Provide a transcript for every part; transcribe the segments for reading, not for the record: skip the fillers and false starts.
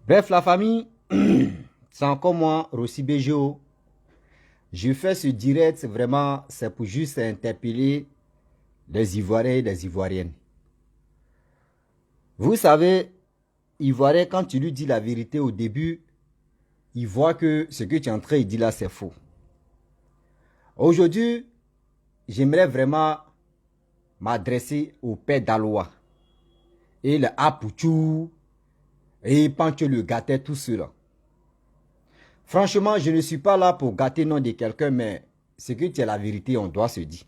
Bref, la famille, c'est encore moi, Rossi Bejo. Je fais ce direct, vraiment, c'est pour juste interpeller les Ivoiriens et les Ivoiriennes. Vous savez, Ivoirien, quand tu lui dis la vérité au début, il voit que ce que tu es en train de dire là, c'est faux. Aujourd'hui, j'aimerais vraiment m'adresser au père d'Aloa et le Apouchou et Pancho le gâtait, tout cela. Franchement, je ne suis pas là pour gâter le nom de quelqu'un, mais ce que tu es la vérité, on doit se dire.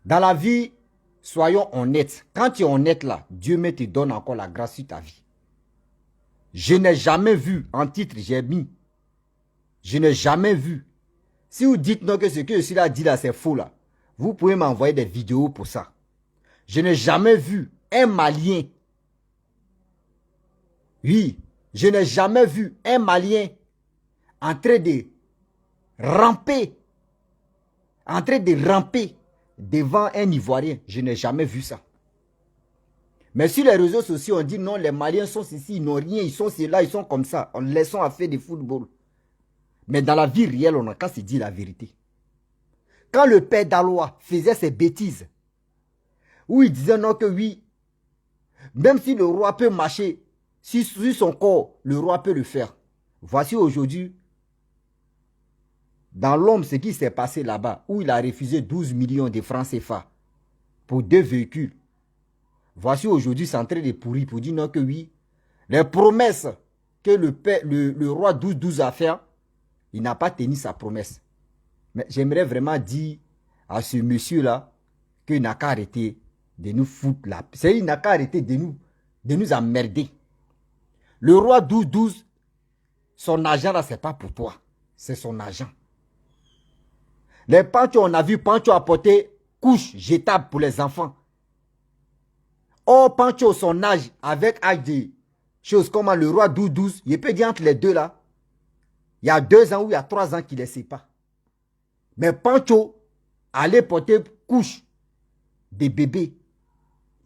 Dans la vie, soyons honnêtes. Quand tu es honnête là, Dieu me te donne encore la grâce sur ta vie. Je n'ai jamais vu, en titre j'ai mis, je n'ai jamais vu. Si vous dites non que ce que je suis là dit là c'est faux là, vous pouvez m'envoyer des vidéos pour ça. Je n'ai jamais vu un Malien. Oui, je n'ai jamais vu un Malien en train de ramper, devant un Ivoirien. Je n'ai jamais vu ça. Mais sur les réseaux sociaux, on dit non, les Maliens sont ici, ils n'ont rien, ils sont là, ils sont comme ça. On les laisse à faire du football. Mais dans la vie réelle, on a qu'à se dire la vérité. Quand le père d'Aloa faisait ses bêtises, où il disait non que oui, même si le roi peut marcher sur son corps, le roi peut le faire. Voici aujourd'hui, dans l'homme, ce qui s'est passé là-bas, où il a refusé 12 millions de francs CFA pour 2 véhicules. Voici aujourd'hui, c'est en train de pourrir pour dire non que oui, les promesses que le roi 12-12 a fait, il n'a pas tenu sa promesse. Mais j'aimerais vraiment dire à ce monsieur-là qu'il n'a qu'à arrêter de nous foutre là. Il n'a qu'à arrêter de nous emmerder. Le roi 12-12, son argent là, c'est pas pour toi. C'est son argent. Les Pancho, on a vu Pancho apporter couches jetables pour les enfants. Oh, Pancho, son âge, avec âge de choses comme le roi 12-12, il peut dire entre les deux là, il y a 2 ans ou il y a 3 ans qu'il ne sait pas. Mais Pancho allait porter couche des bébés.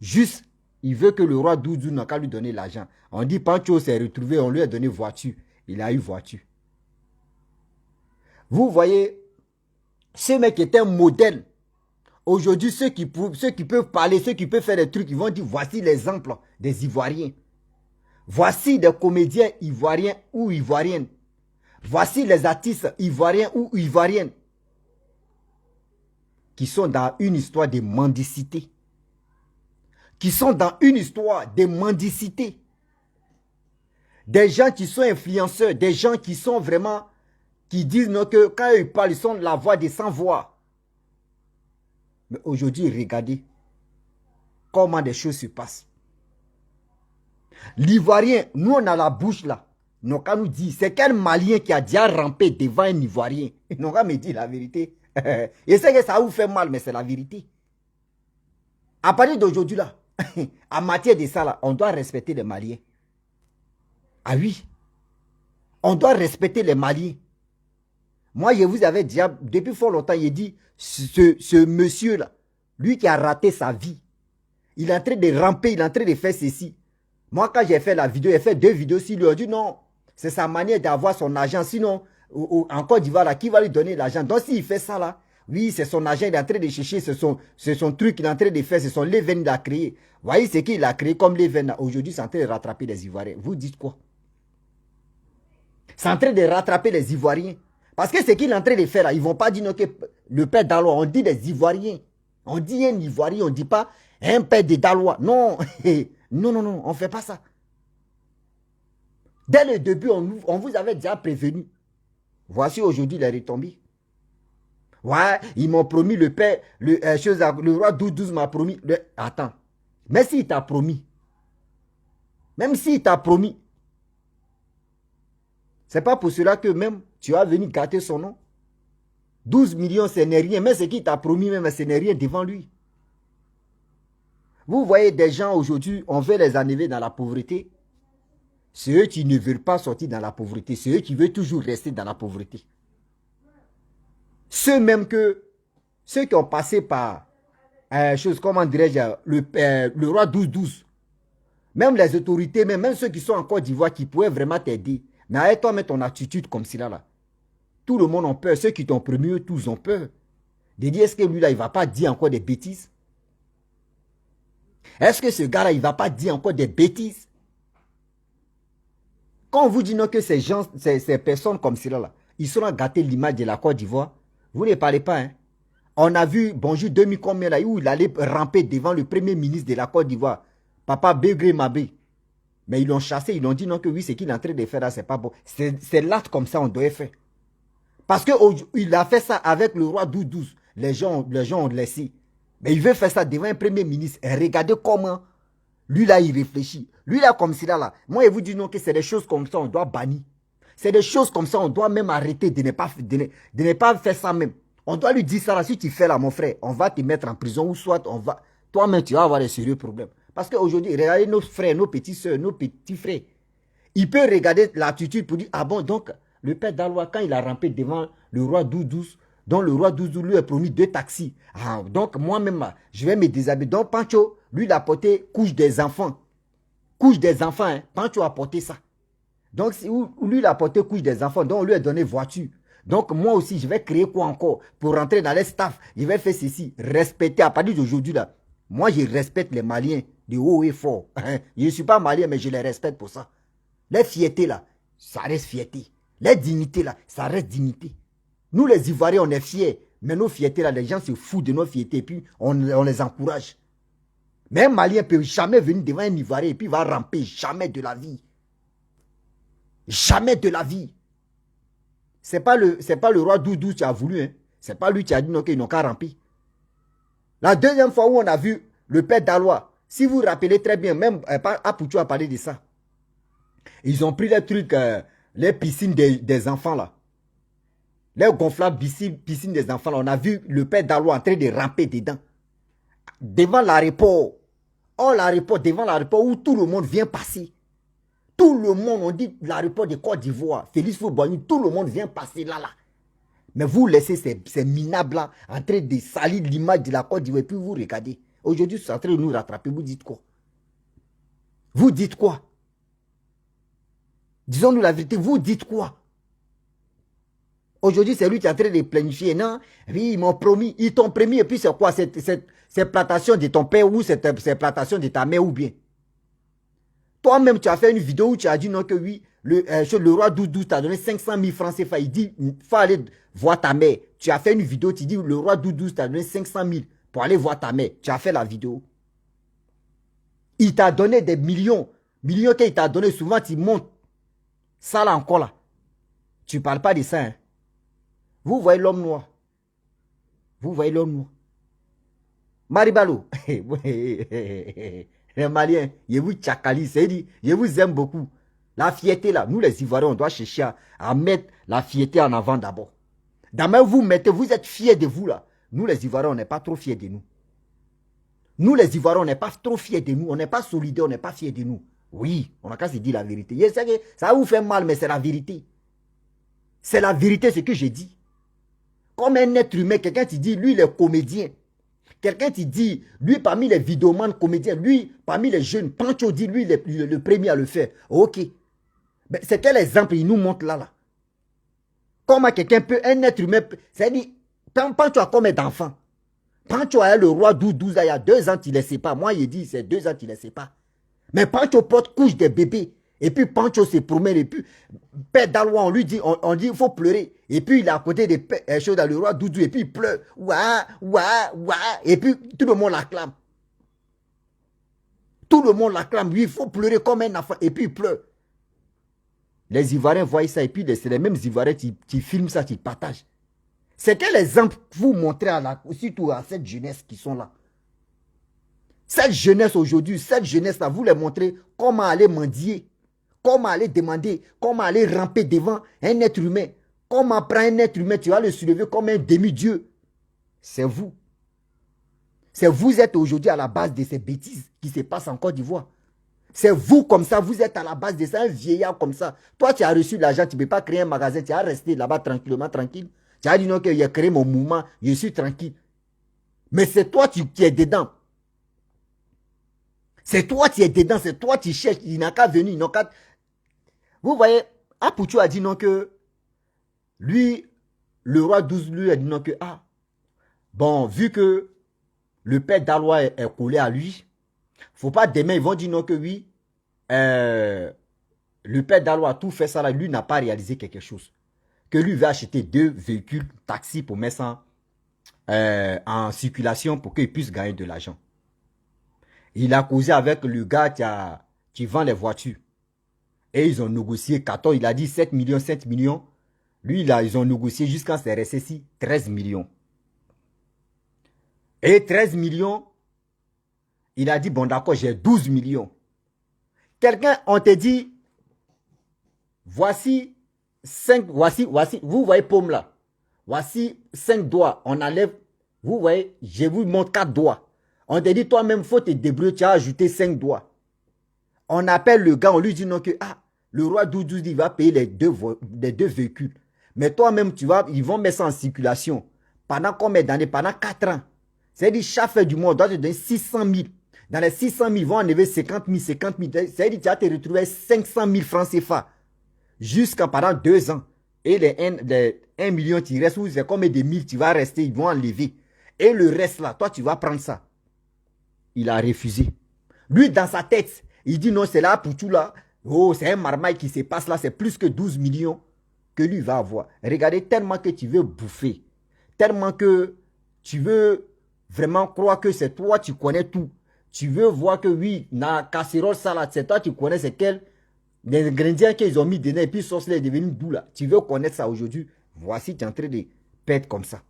Juste, il veut que le roi 12-12 n'a qu'à lui donner l'argent. On dit Pancho s'est retrouvé, on lui a donné voiture. Il a eu voiture. Vous voyez, ce mec est un modèle. Aujourd'hui, ceux qui peuvent parler, ceux qui peuvent faire des trucs, ils vont dire voici l'exemple des Ivoiriens. Voici des comédiens ivoiriens ou ivoiriennes. Voici les artistes ivoiriens ou ivoiriennes qui sont dans une histoire de mendicité. Qui sont dans une histoire de mendicité. Des gens qui sont influenceurs, des gens qui sont vraiment, qui disent non, que quand ils parlent, ils sont la voix des sans-voix. Mais aujourd'hui, regardez comment des choses se passent. L'Ivoirien, nous on a la bouche là. Nous qu'à nous dire, c'est quel Malien qui a déjà rampé devant un Ivoirien. Ils n'ont qu'à me dire la vérité. Je sais que ça vous fait mal, mais c'est la vérité. À partir d'aujourd'hui là, en matière de ça là, on doit respecter les Maliens. Ah oui, on doit respecter les Maliens. Moi, je vous avais déjà, depuis fort longtemps, il dit, ce monsieur-là, lui qui a raté sa vie, il est en train de ramper, il est en train de faire ceci. Moi, quand j'ai fait la vidéo, j'ai fait 2 vidéos, s'il lui a dit non, c'est sa manière d'avoir son argent. Sinon, en Côte d'Ivoire, là, qui va lui donner l'argent? Donc, s'il fait ça là, oui, c'est son argent, il est en train de chercher, c'est son truc qu'il est en train de faire, c'est son leven qu'il a créé. Vous voyez ce qu'il a créé comme leven, aujourd'hui, c'est en train de rattraper les Ivoiriens. Vous dites quoi? C'est en train de rattraper les Ivoiriens. Parce que ce qu'il est en train de faire là, ils ne vont pas dire non, que le père d'Aloa, on dit des Ivoiriens. On dit un Ivoirien, on ne dit pas un père de Dalois. Non, non, non, non, on ne fait pas ça. Dès le début, on vous avait déjà prévenu. Voici aujourd'hui les retombées. Ouais, ils m'ont promis le père, le roi 12-12 m'a promis. Attends, mais s'il t'a promis, même s'il t'a promis, c'est pas pour cela que même tu as venu gâter son nom. 12 millions, ce n'est rien. Mais ce qu'il t'a promis, même, ce n'est rien devant lui. Vous voyez des gens aujourd'hui, on veut les enlever dans la pauvreté. C'est eux qui ne veulent pas sortir dans la pauvreté. C'est eux qui veulent toujours rester dans la pauvreté. Ceux qui ont passé par, comment dirais-je, le roi 12-12. Même les autorités, même ceux qui sont en Côte d'Ivoire, qui pourraient vraiment t'aider. Mais avec toi, mais ton attitude comme cela, là. Tout le monde a peur. Ceux qui t'ont promu, tous ont peur. De dire, est-ce que lui, là, il ne va pas dire encore des bêtises? Est-ce que ce gars-là, il ne va pas dire encore des bêtises? Quand on vous dit non que ces gens, ces personnes comme cela, là, ils sont à gâter l'image de la Côte d'Ivoire, vous ne parlez pas, hein? On a vu Bonjour 2000 combien là, où il allait ramper devant le premier ministre de la Côte d'Ivoire, Papa Begré Mabé. Mais ils l'ont chassé, ils l'ont dit non que oui, ce qu'il est en train de faire là, c'est pas bon. C'est l'acte comme ça on doit faire. Parce qu'il a fait ça avec le roi Doudouze. Les gens ont laissé. Mais il veut faire ça devant un premier ministre. Et regardez comment lui là, il réfléchit. Lui là, comme cela là. Moi, je vous dis non que c'est des choses comme ça, on doit bannir. C'est des choses comme ça, on doit même arrêter de ne pas faire ça même. On doit lui dire ça là, si tu fais là, mon frère, on va te mettre en prison ou soit on va... Toi-même, tu vas avoir des sérieux problèmes. Parce qu'aujourd'hui, regardez nos frères, nos petits soeurs, nos petits frères. Il peut regarder l'attitude pour dire, ah bon, donc, le père d'Alois, quand il a rampé devant le roi Doudouze, dont le roi Doudou lui a promis 2 taxis. Ah, donc, moi-même, je vais me déshabiller. Donc, Pancho, lui, il a porté couche des enfants. Couche des enfants, hein. Pancho a porté ça. Donc, lui, il a porté couche des enfants. Donc, on lui a donné voiture. Donc, moi aussi, je vais créer quoi encore pour rentrer dans les staffs. Je vais faire ceci. Respecter, à partir d'aujourd'hui, là. Moi, je respecte les Maliens de haut et fort. Je ne suis pas malien, mais je les respecte pour ça. Les fiertés, là, ça reste fierté. Les dignités, là, ça reste dignité. Nous, les Ivoiriens, on est fiers. Mais nos fiertés, là, les gens se foutent de nos fiertés et puis on les encourage. Mais un Malien ne peut jamais venir devant un Ivoirien et puis il va ramper. Jamais de la vie. Jamais de la vie. C'est pas le roi Doudou qui a voulu. Hein. C'est pas lui qui a dit non qu'ils n'ont qu'à ramper. La deuxième fois où on a vu le père d'Alois, si vous vous rappelez très bien, même Apoutou a parlé de ça. Ils ont pris les trucs, les piscines des enfants là. Les gonflables piscines des enfants là. On a vu le père d'Alois en train de ramper dedans. Devant l'aéroport. Oh, l'aéroport, devant l'aéroport où tout le monde vient passer. Tout le monde, on dit l'aéroport de Côte d'Ivoire, Félix Faure-Boigny, tout le monde vient passer là. Mais vous laissez ces minables là en train de salir l'image de la Côte d'Ivoire et puis vous regardez. Aujourd'hui, c'est en train de nous rattraper. Vous dites quoi? Vous dites quoi? Disons-nous la vérité, vous dites quoi? Aujourd'hui, c'est lui qui est en train de planifier. Non, oui, ils m'ont promis, ils t'ont promis. Et puis c'est quoi? C'est plantation de ton père ou c'est plantation de ta mère ou bien? Toi-même, tu as fait une vidéo où tu as dit non que oui, le roi Doudou t'a donné 500 000 francs CFA. Il dit, il faut aller voir ta mère. Tu as fait une vidéo, tu dis, le roi Doudou t'a donné 500 000 pour aller voir ta mère. Tu as fait la vidéo. Il t'a donné des millions. Millions qu'il t'a donné, souvent tu montes. Ça là encore là. Tu ne parles pas de ça. Hein. Vous voyez l'homme noir. Vous voyez l'homme noir. Maribalo. Les Maliens, je vous tchakali, c'est-à-dire, je vous aime beaucoup. La fierté là, nous les Ivoiriens, on doit chercher à mettre la fierté en avant d'abord. D'abord, vous êtes fiers de vous là. Nous les Ivoiriens, on n'est pas trop fiers de nous. Nous les Ivoiriens, on n'est pas trop fiers de nous. On n'est pas solidaires, on n'est pas fiers de nous. Oui, on n'a qu'à se dire la vérité. Je sais que ça vous fait mal, mais c'est la vérité. C'est la vérité ce que j'ai dit. Comme un être humain, quelqu'un qui dit, lui, il est comédien. Quelqu'un qui dit, lui, parmi les vidéomans comédiens, lui, parmi les jeunes, Pancho dit, lui, il est le premier à le faire. Ok. C'est quel exemple il nous montre là? Comment quelqu'un peut, un être humain, c'est-à-dire, Pancho a combien d'enfants? Pancho a le roi Doudou, il y a 2 ans, il ne sait pas. Moi, il dit, c'est 2 ans, il ne sait pas. Mais Pancho porte couche des bébés. Et puis Pancho se promène. Et puis, père d'Alois, on lui dit, on dit, il faut pleurer. Et puis, il est à côté des choses dans le roi Doudou. Et puis, il pleure. Ouah, ouah, ouah. Et puis, tout le monde l'acclame. Tout le monde l'acclame. Lui, il faut pleurer comme un enfant. Et puis, il pleure. Les Ivoiriens voient ça. Et puis, c'est les mêmes Ivoiriens qui filment ça, qui partagent. C'est quel exemple vous montrez surtout à cette jeunesse qui sont là? Cette jeunesse aujourd'hui, cette jeunesse-là, vous les montrez comment aller mendier, comment aller demander, comment aller ramper devant un être humain. Comment prendre un être humain, tu vas le soulever comme un demi-dieu. C'est vous. C'est vous êtes aujourd'hui à la base de ces bêtises qui se passent en Côte d'Ivoire. C'est vous comme ça, vous êtes à la base de ça, un vieillard comme ça. Toi, tu as reçu l'argent, tu ne peux pas créer un magasin, tu as resté là-bas tranquillement, tranquille. Tu as dit non, que j'ai créé mon mouvement, je suis tranquille. Mais c'est toi qui es dedans. C'est toi qui es dedans, c'est toi qui cherches. Il n'a qu'à venir, il n'a qu'à... Vous voyez, Apoutou a dit non que... Lui, le roi 12 lui a dit non que... Ah, bon, vu que le père d'Alois est collé à lui, faut pas demain, ils vont dire non que oui, le père d'Alois a tout fait ça là, lui n'a pas réalisé quelque chose. Que lui va acheter 2 véhicules, taxi pour mettre ça en circulation pour qu'il puisse gagner de l'argent. Il a causé avec le gars qui vend les voitures. Et ils ont négocié 14, il a dit 7 millions, 7 millions. Lui, là, ils ont négocié jusqu'à ce RSSI 13 millions. Et 13 millions, il a dit, bon d'accord, j'ai 12 millions. Quelqu'un, on te dit, voici 5, voici, vous voyez paume là. Voici 5 doigts, on enlève, vous voyez, je vous montre 4 doigts. On te dit, toi-même, il faut te débrouiller, tu as ajouté 5 doigts. On appelle le gars, on lui dit non que, ah, le roi Doudou il va payer les deux véhicules. Mais toi-même, tu vas, ils vont mettre ça en circulation. Pendant combien d'années? Pendant 4 ans. C'est-à-dire, chaque fin du mois, on doit te donner 600 000. Dans les 600 000, ils vont enlever 50 000, 50 000. C'est-à-dire, tu vas te retrouver 500 000 francs CFA. Jusqu'à pendant 2 ans. Et les 1 million qui restent, c'est combien de 1000 tu vas rester, ils vont enlever. Et le reste là, toi, tu vas prendre ça. Il a refusé. Lui, dans sa tête, il dit non, c'est là pour tout là. Oh, c'est un marmaille qui se passe là, c'est plus que 12 millions que lui va avoir. Regardez, tellement que tu veux bouffer, tellement que tu veux vraiment croire que c'est toi, tu connais tout. Tu veux voir que oui, dans la casserole salade, c'est toi, tu connais c'est quel les ingrédients qu'ils ont mis dedans et puis sauce là est devenue doux là. Tu veux connaître ça aujourd'hui. Voici, tu es en train de perdre comme ça.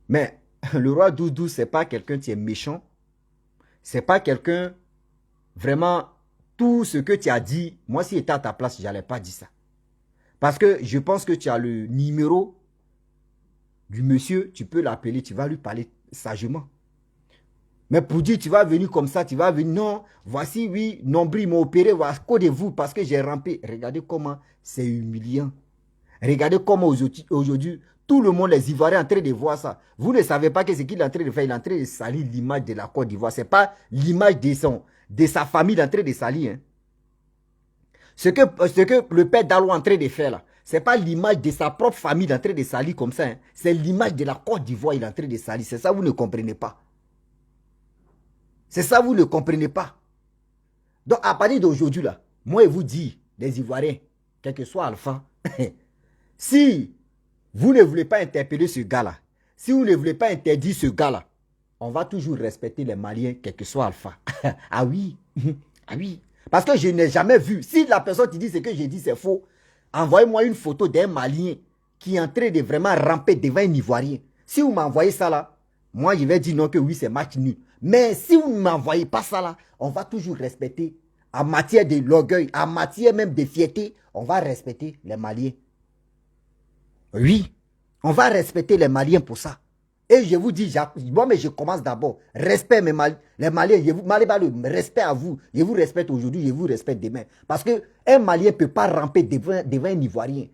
Mais le roi Doudou, c'est pas quelqu'un qui est méchant. C'est pas quelqu'un, vraiment, tout ce que tu as dit, moi si j'étais à ta place, je n'allais pas dire ça. Parce que je pense que tu as le numéro du monsieur, tu peux l'appeler, tu vas lui parler sagement. Mais pour dire, tu vas venir comme ça, tu vas venir, non, voici, oui, nombril m'a opéré, à cause de vous, parce que j'ai rampé. Regardez comment c'est humiliant. Regardez comment aujourd'hui, tout le monde, les Ivoiriens, en train de voir ça. Vous ne savez pas que ce qu'il est en train de faire. Il est en train de salir l'image de la Côte d'Ivoire. Ce n'est pas l'image de sa famille en train de salir. Hein. Ce que le père Dalo est en train de faire là, ce n'est pas l'image de sa propre famille en train de salir comme ça. Hein. C'est l'image de la Côte d'Ivoire il est en train de salir. C'est ça, vous ne comprenez pas. C'est ça, vous ne comprenez pas. Donc, à partir d'aujourd'hui là, moi, je vous dis, les Ivoiriens, quel que soit Alpha, si vous ne voulez pas interpeller ce gars-là, si vous ne voulez pas interdire ce gars-là, on va toujours respecter les Maliens, quel que soit Alpha. Ah oui, ah oui. Parce que je n'ai jamais vu, si la personne qui dit ce que j'ai dit c'est faux, envoyez-moi une photo d'un Malien qui est en train de vraiment ramper devant un Ivoirien. Si vous m'envoyez ça là, moi je vais dire non que oui c'est match nul. Mais si vous ne m'envoyez pas ça là, on va toujours respecter, en matière de l'orgueil, en matière même de fierté, on va respecter les Maliens. Oui, on va respecter les Maliens pour ça. Et je vous dis, bon, mais je commence d'abord. Respect, les Maliens, le respect à vous. Je vous respecte aujourd'hui, je vous respecte demain. Parce qu'un Malien ne peut pas ramper devant un Ivoirien.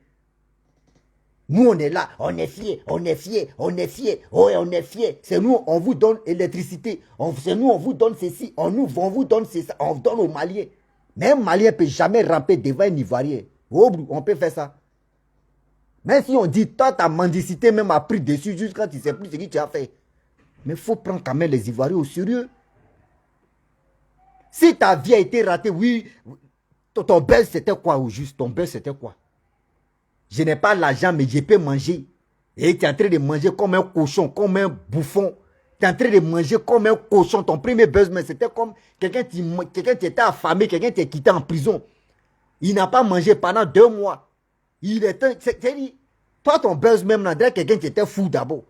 Nous, on est là, on est fiers, on est fiers, on est fiers, oh, on est fiers. C'est nous, on vous donne l'électricité. C'est nous, on vous donne ceci, on vous donne ça, on donne aux Maliens. Mais un Malien ne peut jamais ramper devant un Ivoirien. Oh, on peut faire ça. Même si on dit, toi, ta mendicité même a pris dessus juste quand tu ne sais plus ce que tu as fait. Mais il faut prendre quand même les Ivoiriens au sérieux. Si ta vie a été ratée, oui, ton buzz c'était quoi au juste? Ton buzz c'était quoi? Je n'ai pas l'argent, mais je peux manger. Et tu es en train de manger comme un cochon, comme un bouffon. Tu es en train de manger comme un cochon. Ton premier buzz, c'était comme quelqu'un qui était affamé, quelqu'un qui est quitté en prison. Il n'a pas mangé pendant 2 mois. Il est, toi, ton buzz même, là, quelqu'un qui était fou d'abord.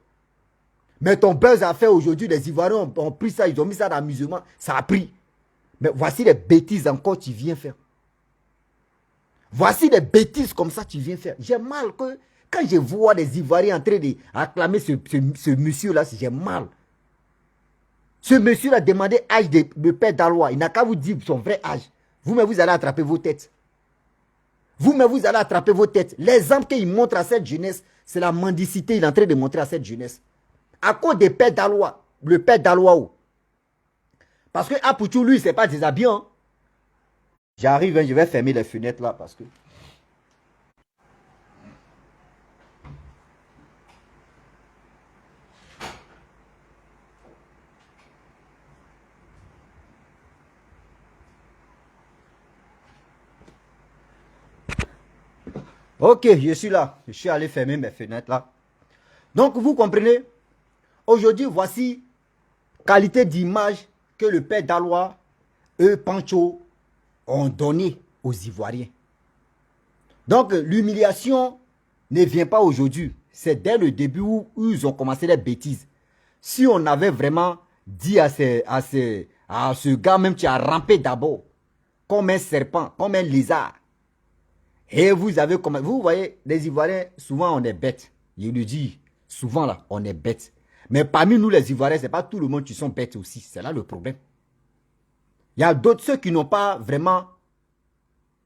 Mais ton buzz a fait aujourd'hui, les Ivoiriens ont pris ça, ils ont mis ça dans l'amusement, ça a pris. Mais voici les bêtises encore que tu viens faire. Voici les bêtises comme ça que tu viens faire. J'ai mal que, quand je vois les Ivoiriens en train d'acclamer ce monsieur-là, j'ai mal. Ce monsieur a demandé l'âge de père d'Alois. Il n'a qu'à vous dire son vrai âge. Vous-même, vous allez attraper vos têtes. Vous-même, vous allez attraper vos têtes. L'exemple qu'il montre à cette jeunesse, c'est la mendicité. Il est en train de montrer à cette jeunesse. À cause des pères d'Alois, le père d'Alois. Parce que Apouchou, lui, c'est pas déshabillant. J'arrive, hein, je vais fermer les fenêtres là parce que... Ok, je suis là. Je suis allé fermer mes fenêtres là. Donc, vous comprenez? Aujourd'hui, voici qualité d'image que le père Dalois, eux, Pancho, ont donné aux Ivoiriens. Donc, l'humiliation ne vient pas aujourd'hui. C'est dès le début où ils ont commencé les bêtises. Si on avait vraiment dit à ce gars même qui a rampé d'abord, comme un serpent, comme un lézard, et vous avez commencé, vous voyez, les Ivoiriens, souvent on est bêtes. Je le dis, souvent là, on est bêtes. Mais parmi nous les Ivoiriens, ce n'est pas tout le monde qui sont bêtes aussi. C'est là le problème. Il y a d'autres, ceux qui n'ont pas vraiment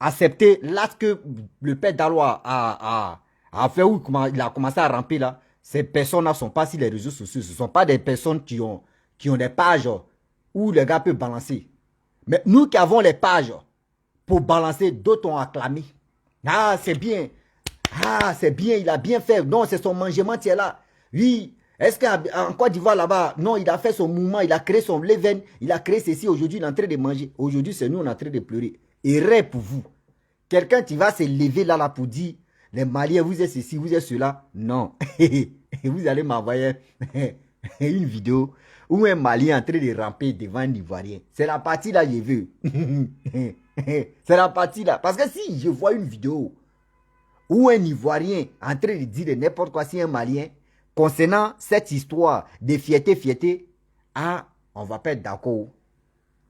accepté l'acte que le père Dalois a fait, où il a commencé à ramper là. Ces personnes-là ne sont pas sur les réseaux sociaux. Ce ne sont pas des personnes qui ont des pages où les gars peuvent balancer. Mais nous qui avons les pages pour balancer, d'autres ont acclamé. Ah, c'est bien. Ah, c'est bien, il a bien fait. Non, c'est son mangement qui est là. Oui. Est-ce qu'en Côte d'Ivoire là-bas, non, il a fait son mouvement, il a créé son leven, il a créé ceci. Aujourd'hui, il est en train de manger. Aujourd'hui, c'est nous, on est en train de pleurer. Et rêve pour vous. Quelqu'un qui va se lever là pour dire, les Maliens, vous êtes ceci, vous êtes cela. Non. Vous allez m'envoyer une vidéo où un Malien est en train de ramper devant un Ivoirien. C'est la partie là, je veux. C'est la partie là. Parce que si je vois une vidéo où un Ivoirien est en train de dire n'importe quoi, si un Malien, concernant cette histoire de fierté, ah, on va pas être d'accord.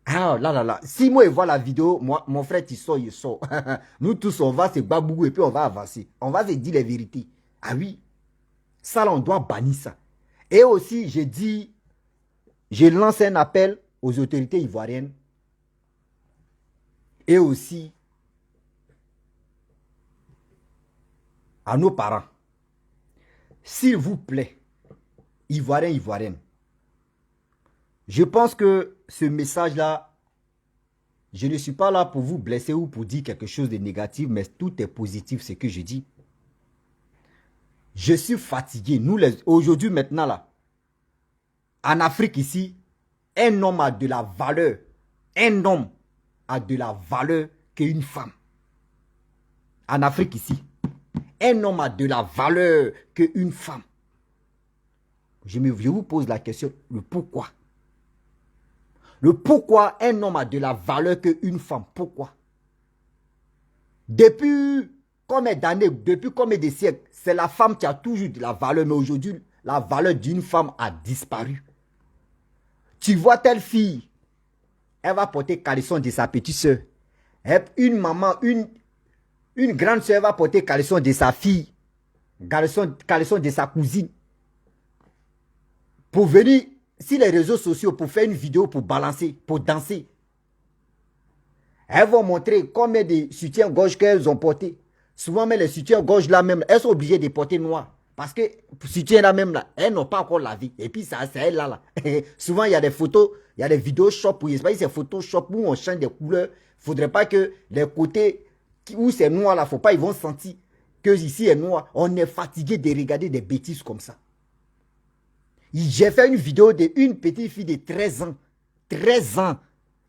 Ah, là. Si moi je vois la vidéo, moi, mon frère, il sort. Nous tous, on va se babouiller et puis on va avancer. On va se dire les vérités. Ah oui, ça là, on doit bannir ça. Et aussi, je lance un appel aux autorités ivoiriennes et aussi à nos parents. S'il vous plaît, Ivoiriens, Ivoiriennes, je pense que ce message-là, je ne suis pas là pour vous blesser ou pour dire quelque chose de négatif, mais tout est positif, ce que je dis. Je suis fatigué. Nous, aujourd'hui, maintenant, là, en Afrique ici, un homme a de la valeur. Un homme a de la valeur qu'une femme. En Afrique ici, un homme a de la valeur qu'une femme. Je vous pose la question, le pourquoi. Le pourquoi un homme a de la valeur qu'une femme. Pourquoi? Depuis combien d'années, depuis combien de siècles, c'est la femme qui a toujours de la valeur. Mais aujourd'hui, la valeur d'une femme a disparu. Tu vois telle fille, elle va porter caleçon de sa petite soeur. Une maman, une grande soeur va porter caleçon de sa fille. Caleçon de sa cousine. Pour venir sur les réseaux sociaux, pour faire une vidéo, pour balancer, pour danser. Elles vont montrer combien de soutiens-gorge qu'elles ont portés. Souvent, même les soutiens-gorge là même, elles sont obligées de porter noir. Parce que soutien là même là, elles n'ont pas encore lavé. Et puis ça, c'est elle là. Souvent, il y a des photos, il y a des vidéos shop où c'est Photoshop où on change des couleurs. Il ne faudrait pas que les côtés où c'est noir là, faut pas, ils vont sentir que ici est noir. On est fatigué de regarder des bêtises comme ça. J'ai fait une vidéo d'une petite fille de 13 ans. 13 ans.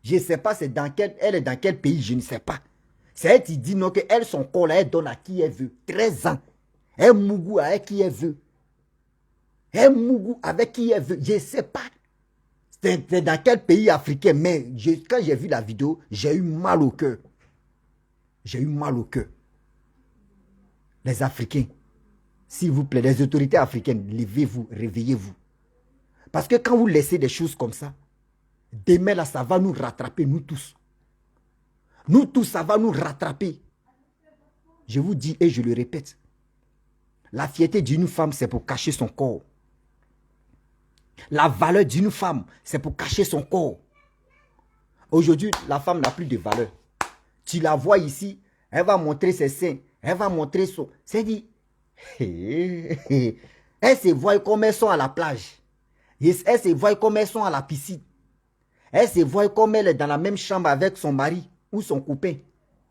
Je ne sais pas elle est dans quel pays, je ne sais pas. C'est elle qui dit non, qu'elle, son corps là, elle donne à qui elle veut. 13 ans. Elle mougou avec qui elle veut. Elle mougou avec qui elle veut. Je ne sais pas. C'est dans quel pays africain, mais quand j'ai vu la vidéo, j'ai eu mal au cœur. J'ai eu mal au cœur. Les Africains, s'il vous plaît, les autorités africaines, levez-vous, réveillez-vous. Parce que quand vous laissez des choses comme ça, demain là, ça va nous rattraper, nous tous. Nous tous, ça va nous rattraper. Je vous dis et je le répète. La fierté d'une femme, c'est pour cacher son corps. La valeur d'une femme, c'est pour cacher son corps. Aujourd'hui, la femme n'a plus de valeur. Tu la vois ici, elle va montrer ses seins, elle va montrer son... C'est dit, elle se voit comme elles sont à la plage. Elle se voit comme elles sont à la piscine. Elle se voit comme elle est dans la même chambre avec son mari ou son copain.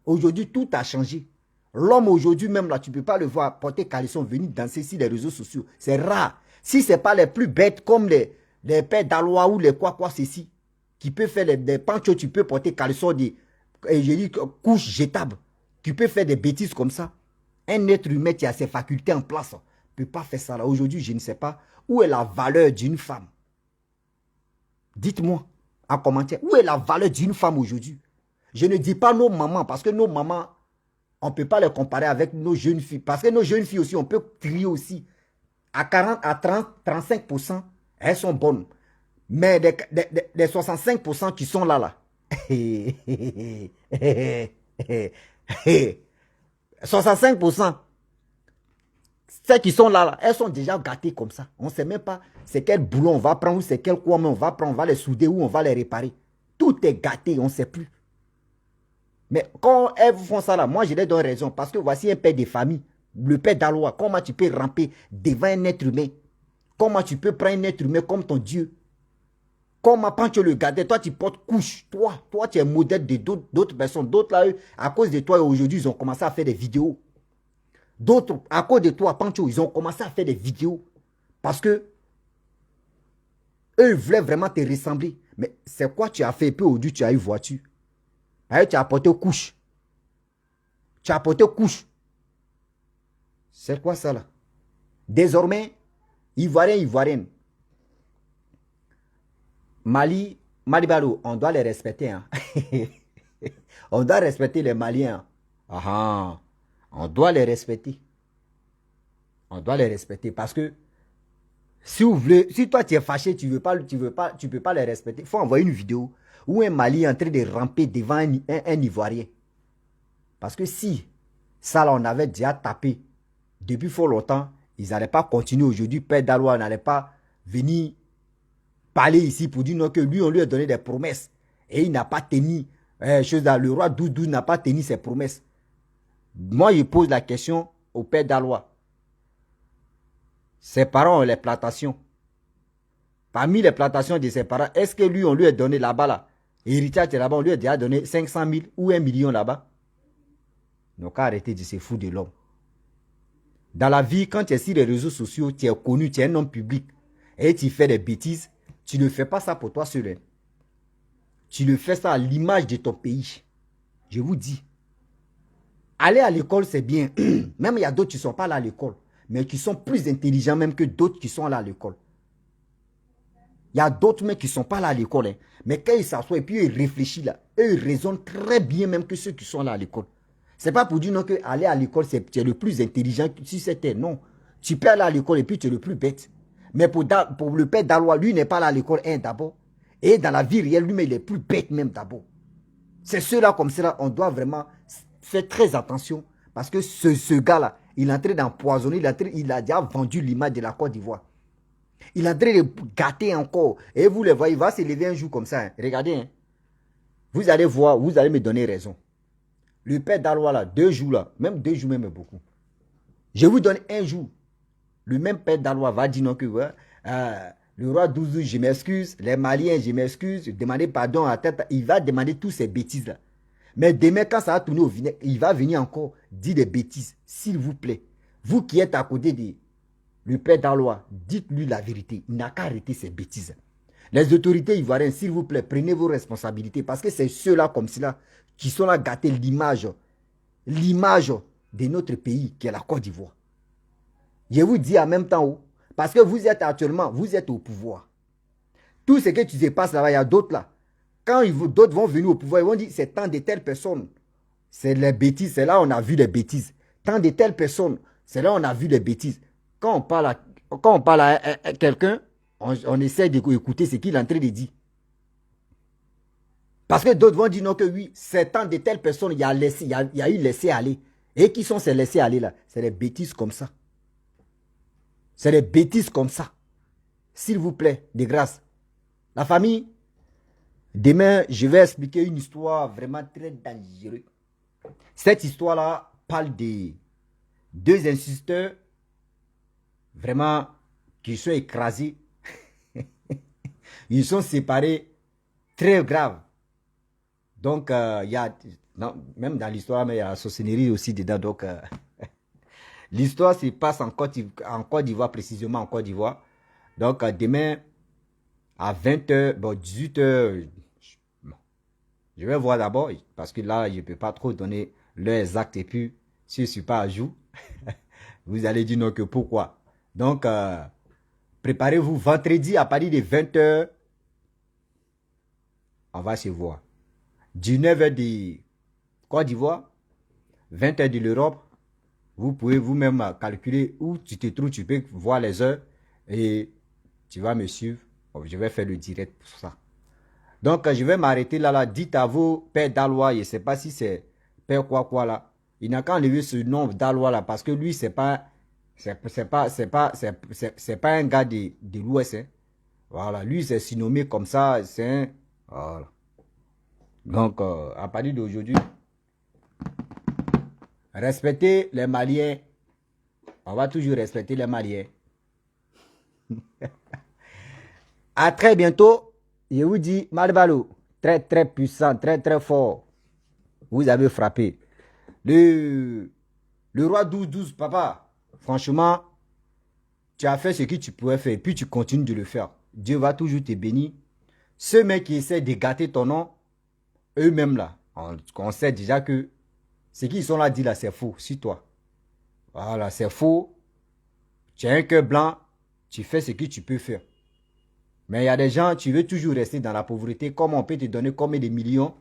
Aujourd'hui, tout a changé. L'homme aujourd'hui même là, tu ne peux pas le voir porter caleçon, venir danser sur les réseaux sociaux. C'est rare. Si ce n'est pas les plus bêtes comme les pères d'Alois ou les quoi ceci, qui peut faire des panchos, tu peux porter caleçon, couches jetables. Tu peux faire des bêtises comme ça. Un être humain qui a ses facultés en place ne peut pas faire ça là. Aujourd'hui, je ne sais pas où est la valeur d'une femme. Dites-moi en commentaire, où est la valeur d'une femme aujourd'hui? Je ne dis pas nos mamans, parce que nos mamans, on ne peut pas les comparer avec nos jeunes filles. Parce que nos jeunes filles aussi, on peut trier aussi. À 40, à 30, 35%, elles sont bonnes. Mais les 65% qui sont là, 65%, celles qui sont là, elles sont déjà gâtées comme ça. On ne sait même pas c'est quel boulot on va prendre, ou c'est quel quoi, mais on va prendre, on va les souder ou on va les réparer. Tout est gâté, on ne sait plus. Mais quand elles vous font ça là, moi je les donne raison. Parce que voici un père de famille, le père d'Alois. Comment tu peux ramper devant un être humain? Comment tu peux prendre un être humain comme ton Dieu? Comment quand tu le gardes, toi tu portes couche. Toi tu es modèle de d'autres personnes. D'autres là, eux, à cause de toi, aujourd'hui, ils ont commencé à faire des vidéos. D'autres, à cause de toi, Pancho, ils ont commencé à faire des vidéos. Parce que eux, ils voulaient vraiment te ressembler. Mais c'est quoi tu as fait? Puis aujourd'hui, tu as eu voiture. Allez, tu as apporté couche. Tu as apporté couche. C'est quoi ça là? Désormais, Ivoirien, Ivoirienne. Mali, Malibaro, on doit les respecter. Hein? On doit respecter les Maliens. Ah, on doit les respecter. On doit les respecter parce que si vous voulez, si toi tu es fâché, tu peux pas les respecter. Il faut envoyer une vidéo où un Mali est en train de ramper devant un Ivoirien. Parce que si ça là on avait déjà tapé depuis fort longtemps, ils n'allaient pas continuer aujourd'hui. Père d'Alois n'allait pas venir parler ici pour dire non que lui on lui a donné des promesses et il n'a pas tenu le roi Doudou n'a pas tenu ses promesses. Moi je pose la question au père d'Alois. Ses parents ont les plantations. Parmi les plantations de ses parents, est-ce que lui on lui a donné là-bas là, héritage là-bas, on lui a déjà donné 500 000 ou 1 million là-bas? Donc arrêtez de se foutre de l'homme. Dans la vie, quand tu es sur les réseaux sociaux, tu es connu, tu es un homme public et tu fais des bêtises, tu ne fais pas ça pour toi seul. Hein. Tu le fais ça à l'image de ton pays. Je vous dis. Aller à l'école, c'est bien. Même il y a d'autres qui ne sont pas là à l'école, mais qui sont plus intelligents même que d'autres qui sont là à l'école. Il y a d'autres mecs qui ne sont pas là à l'école. Hein. Mais quand ils s'assoient et puis ils réfléchissent là, eux, ils raisonnent très bien même que ceux qui sont là à l'école. Ce n'est pas pour dire non que aller à l'école, tu es le plus intelligent si c'était non. Tu peux aller à l'école et puis tu es le plus bête. Mais pour le père d'Alois, lui n'est pas là à l'école, d'abord. Et dans la vie réelle, lui, mais il est plus bête même d'abord. C'est ceux-là comme cela, on doit vraiment faire très attention. Parce que ce gars-là, il est en train d'empoisonner, il a déjà vendu l'image de la Côte d'Ivoire. Il est en train de gâter encore. Et vous le voyez, il va se lever un jour comme ça. Hein. Regardez, hein. Vous allez voir, vous allez me donner raison. Le père d'Alois là, 2 jours là, même 2 jours même est beaucoup. Je vous donne un jour. Le même père d'Alois va dire non que le roi Douzou, je m'excuse, les Maliens, je m'excuse, demander pardon à tête. Il va demander toutes ces bêtises là. Mais demain, quand ça va tourner au vinaigre, il va venir encore dire des bêtises. S'il vous plaît, vous qui êtes à côté de le père d'Alois, dites-lui la vérité. Il n'a qu'à arrêter ces bêtises. Les autorités ivoiriennes, s'il vous plaît, prenez vos responsabilités. Parce que c'est ceux-là comme cela qui sont là gâter l'image de notre pays qui est la Côte d'Ivoire. Je vous dis en même temps, parce que vous êtes actuellement, vous êtes au pouvoir. Tout ce que tu te passes là-bas, il y a d'autres là. Quand d'autres vont venir au pouvoir, ils vont dire c'est tant de telles personnes. C'est les bêtises, c'est là on a vu les bêtises. Tant de telles personnes, c'est là on a vu les bêtises. Quand on parle à quelqu'un, on essaie d'écouter ce qu'il est en train de dire. Parce que d'autres vont dire non que oui, c'est tant de telles personnes, il y a eu laissé aller. Et qui sont ces laissés aller là? C'est les bêtises comme ça. C'est des bêtises comme ça. S'il vous plaît, de grâce. La famille, demain, je vais expliquer une histoire vraiment très dangereuse. Cette histoire-là parle de 2 instituteurs vraiment qui sont écrasés. Ils sont séparés Très grave. Donc, il y a, non, même dans l'histoire, mais il y a la sorcellerie aussi dedans. Donc, l'histoire se passe en Côte d'Ivoire, précisément en Côte d'Ivoire. Donc, demain, à 20h, bon, 18h, je vais voir d'abord, parce que là, je ne peux pas trop donner l'heure exacte. Et puis, si je ne suis pas à jour, vous allez dire non que pourquoi. Donc, préparez-vous vendredi à partir de 20h, on va se voir. 19h de Côte d'Ivoire, 20h de l'Europe. Vous pouvez vous-même calculer où tu te trouves, tu peux voir les heures et tu vas me suivre. Je vais faire le direct pour ça. Donc, je vais m'arrêter là. Dites à vos pères d'Alois, je ne sais pas si c'est père quoi là. Il n'a qu'à enlever ce nom d'Alois là parce que lui, c'est pas un gars de l'Ouest. Hein. Voilà, lui, c'est surnommé comme ça. C'est un... Voilà. Donc, à partir d'aujourd'hui, respectez les Maliens. On va toujours respecter les Maliens. À très bientôt. Je vous dis, Malbalo, très très puissant, très très fort. Vous avez frappé. Le roi 12-12, papa, franchement, tu as fait ce que tu pouvais faire. Puis tu continues de le faire. Dieu va toujours te bénir. Ceux mecs qui essaient de gâter ton nom, eux-mêmes là, on sait déjà que ce qu'ils sont là dit là, c'est faux. Si toi. Voilà, c'est faux. Tu as un cœur blanc, tu fais ce que tu peux faire. Mais il y a des gens, tu veux toujours rester dans la pauvreté, comme on peut te donner combien de millions,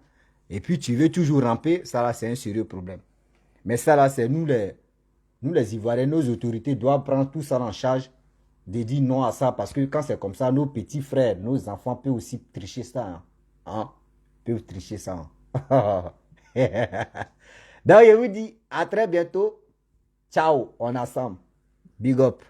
et puis tu veux toujours ramper, ça là c'est un sérieux problème. Mais ça là c'est nous les Ivoiriens, nos autorités doivent prendre tout ça en charge, de dire non à ça, parce que quand c'est comme ça, nos petits frères, nos enfants peuvent aussi tricher ça. Hein? Hein? Peuvent tricher ça. Hein? Donc je vous dis à très bientôt. Ciao, on est ensemble. Big up.